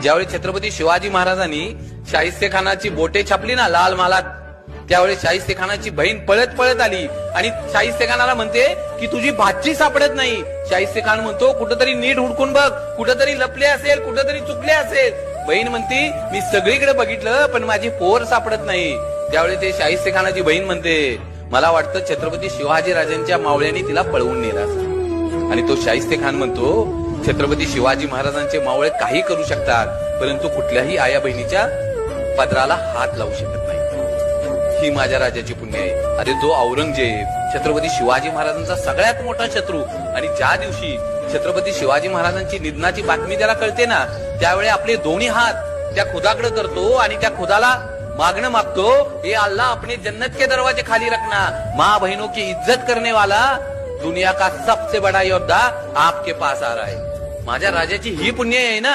ज्यावेळी छत्रपती शिवाजी महाराजांनी शाहिस्तेखानाची बोटे छापली ना लाल मालात, त्यावेळी शाहिस्तेखानाची बहीण पळत पळत आली आणि शाहिस्तेखानाला म्हणते की तुझी भाची सापडत नाही. शाहिस्तेखान म्हणतो कुठंतरी नीट हुडकून बघ, कुठंतरी लपले असेल, कुठंतरी चुकले असेल. बहीण म्हणती मी सगळीकडे बघितलं पण माझी पोर सापडत नाही. त्यावेळी ते शाहिस्तेखानाची बहीण म्हणते मला वाटतं छत्रपती शिवाजी राजांच्या मावळ्यांनी तिला पळवून नेला. आणि तो शाहिस्तेखान म्हणतो छत्रपती शिवाजी महाराजांचे मावळे काही करू शकतात परंतु कुठल्याही आया बहिणीच्या पदराला हात लावू शकत नाही. ही माझ्या राजाची पुण्य आहे. अरे जो औरंगजेब छत्रपती शिवाजी महाराजांचा सगळ्यात मोठा शत्रू, आणि ज्या दिवशी छत्रपती शिवाजी महाराजांची निधनाची बातमी त्याला कळते ना, त्यावेळी आपले दोन्ही हात त्या खुदाकडे करतो आणि त्या खुदाला मागणं मागतो, ये अल्लाह अपने जन्नत के दरवाजे खाली रखना, माँ बहनों की इज्जत करने वाला दुनिया का सबसे बड़ा योद्धा आपके पास आ रहा है. माझ्या राजाची ही पुण्य आहे ना.